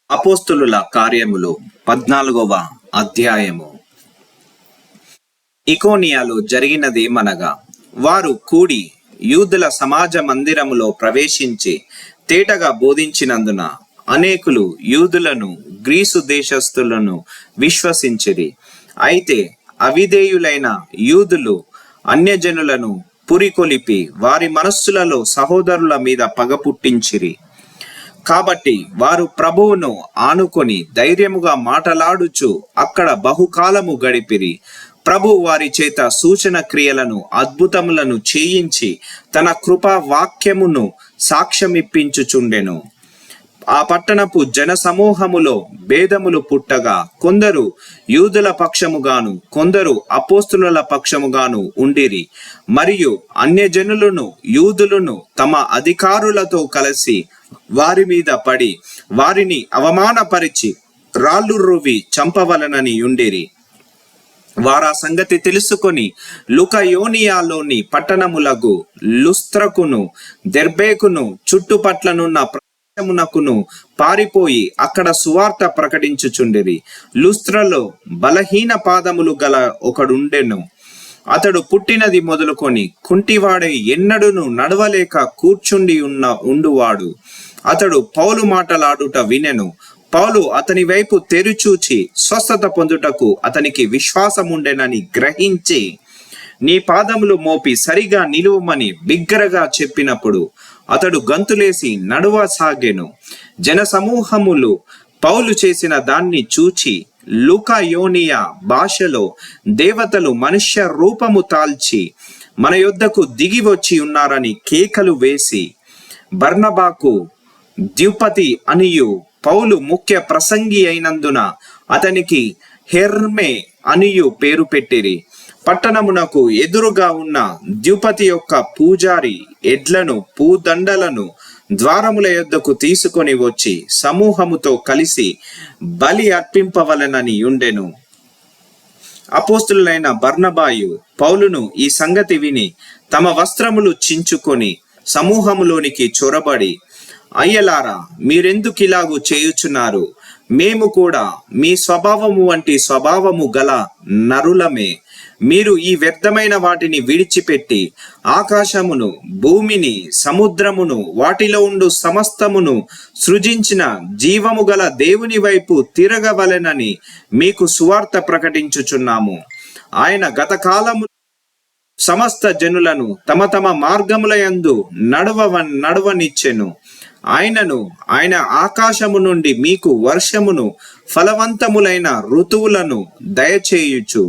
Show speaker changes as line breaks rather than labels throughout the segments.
అపోస్తలుల కార్యములు 14వ అధ్యాయము. ఇకోనియాలో జరిగినదేమనగా, వారు కూడి యూదుల సమాజ మందిరములో ప్రవేశించి తేటగా బోధించినందున అనేకులు యూదులను గ్రీసు దేశస్థులను విశ్వసించిరి. అయితే అవిధేయులైన యూదులు అన్యజనులను పురికొలిపి వారి మనస్సులలో సహోదరుల మీద పగ పుట్టించిరి. కాబట్టి వారు ప్రభువును ఆనుకొని ధైర్యముగా మాటలాడుచు అక్కడ బహుకాలము గడిపిరి. ప్రభు వారి చేత సూచన క్రియలను అద్భుతములను చేయించి తన కృపా వాక్యమును సాక్ష్యమిప్పించుచుండెను. ఆ పట్టణపు జన సమూహములో భేదములు పుట్టగా కొందరు యూదుల పక్షముగాను కొందరు అపోస్తుల పక్షముగాను ఉండిరి. మరియు అన్యజనులను యూదులను తమ అధికారులతో కలిసి వారి మీద పడి వారిని అవమానపరిచి రాళ్ళు రువ్వి చంపవలనని ఉండిరి. వారా సంగతి తెలుసుకొని లుకయోనియాలోని పట్టణములకు లుస్త్రకును దెర్బేకును చుట్టుపట్లనున్న ప్రదేశమునకును పారిపోయి అక్కడ సువార్త ప్రకటించుచుండిరి. లుస్త్రలో బలహీన పాదములు గల ఒకడుండెను. అతడు పుట్టినది మొదలుకొని కుంటివాడై ఎన్నడూను నడవలేక కూర్చుండి ఉండువాడు. అతడు పౌలు మాటలాడుట వినెను. పౌలు అతని వైపు తెరిచూచి స్వస్థత పొందుటకు అతనికి విశ్వాసముండెనని గ్రహించి, నీ పాదములు మోపి సరిగా నిలువమని బిగ్గరగా చెప్పినప్పుడు అతడు గంతులేసి నడువసాగెను. జన సమూహములు పౌలు చేసిన దాన్ని చూచి లుకయోనియా భాషలో దేవతలు మనుష్య రూపము తాల్చి మన యొద్దకు దిగి వచ్చి ఉన్నారని కేకలు వేసి బర్నబాకు ద్యుపతి అనియు పౌలు ముఖ్య ప్రసంగి అయినందున అతనికి హెర్మే అనియు పేరు పెట్టిరి. పట్టణమునకు ఎదురుగా ఉన్న ద్యుపతి యొక్క పూజారి ఎడ్లను పూదండలను ద్వారముల యొద్దకు తీసుకొని వచ్చి సమూహముతో కలిసి బలి అర్పింపవలనని ఉండెను. అపోస్తులైన బర్నబాయు పౌలును ఈ సంగతి విని తమ వస్త్రములు చించుకొని సమూహములోనికి చొరబడి, అయ్యలారా, మీరెందుకిలాగు చేయుచున్నారు? మేము కూడా మీ స్వభావము వంటి స్వభావము గల నరులమే. మీరు ఈ వ్యర్థమైన వాటిని విడిచిపెట్టి ఆకాశమును భూమిని సముద్రమును వాటిలో ఉండు సమస్తమును సృజించిన జీవము గల దేవుని వైపు తిరగవలెనని మీకు సువార్త ప్రకటించుచున్నాము. ఆయన గతకాలము సమస్త జనులను తమ తమ మార్గముల యందు నడవనిచ్చెను. ఆయన ఆకాశము నుండి మీకు వర్షమును ఫలవంతములైన ఋతువులను దయచేయుచు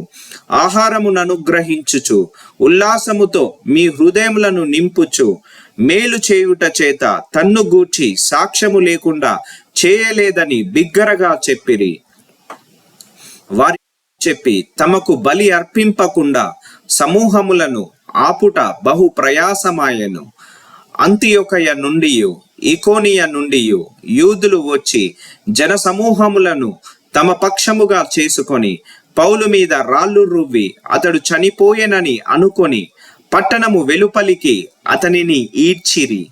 ఆహారమును అనుగ్రహించుచు ఉల్లాసముతో మీ హృదయములను నింపుచు మేలు చేయుట చేత తన్ను గూర్చి సాక్ష్యము లేకుండా చేయలేదని బిగ్గరగా చెప్పిరి. వారి చెప్పి తమకు బలి అర్పింపకుండా సమూహములను ఆపుట బహు ప్రయాసమాయెను. అంతియొకయ నుండి ఇకోనియ నుండి యూదులు వచ్చి జన సమూహములను తమ పక్షముగా చేసుకొని పౌలు మీద రాళ్ళు రువ్వి అతడు చనిపోయేనని అనుకొని పట్టణము వెలుపలికి అతనిని ఈడ్చిరి.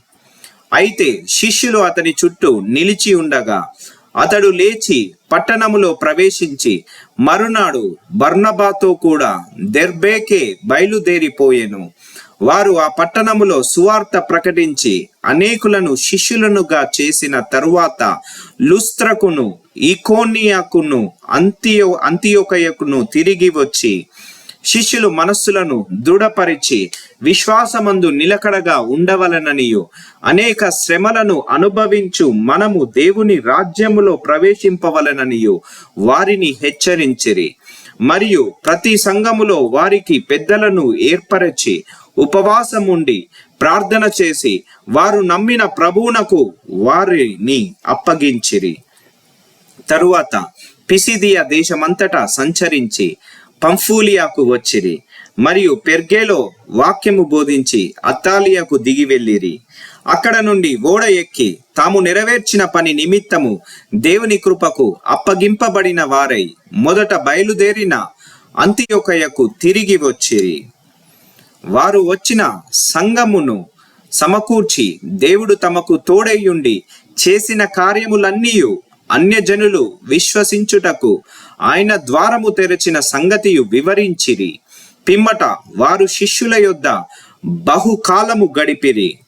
అయితే శిష్యులు అతని చుట్టూ నిలిచి ఉండగా అతడు లేచి పట్టణములో ప్రవేశించి మరునాడు బర్నబాతో కూడా దెర్బేకే బయలుదేరిపోయెను. వారు ఆ పట్టణములో సువార్త ప్రకటించి అనేకులను శిష్యులనుగా చేసిన తరువాత లుస్త్రకును ఇకోనియాకును అంతియొకయకును తిరిగి వచ్చి శిష్యులు మనస్సులను దృఢపరిచి విశ్వాసమందు నిలకడగా ఉండవలననియు అనేక శ్రమలను అనుభవించు మనము దేవుని రాజ్యములో ప్రవేశింపవలననియు వారిని హెచ్చరించిరి. మరియు ప్రతి సంఘములో వారికి పెద్దలను ఏర్పరచి ఉపవాసముండి ప్రార్థన చేసి వారు నమ్మిన ప్రభువునకు వారిని అప్పగించిరి. తరువాత పిసిదియా దేశమంతటా సంచరించి పంఫూలియాకు వచ్చిరి. మరియు పెర్గేలో వాక్యము బోధించి అత్తాలియాకు దిగి వెళ్ళిరి. అక్కడ నుండి ఓడ ఎక్కి తాము నెరవేర్చిన పని నిమిత్తము దేవుని కృపకు అప్పగింపబడిన వారై మొదట బయలుదేరిన అంతియొకయకు తిరిగి వచ్చిరి. వారు వచ్చిన సంఘమును సమకూర్చి దేవుడు తమకు తోడైయుండి చేసిన కార్యములన్నీ అన్యజనులు విశ్వసించుటకు ఆయన ద్వారము తెరచిన సంగతియు వివరించిరి. పిమ్మట వారు శిష్యుల యొద్ద బహుకాలము గడిపిరి.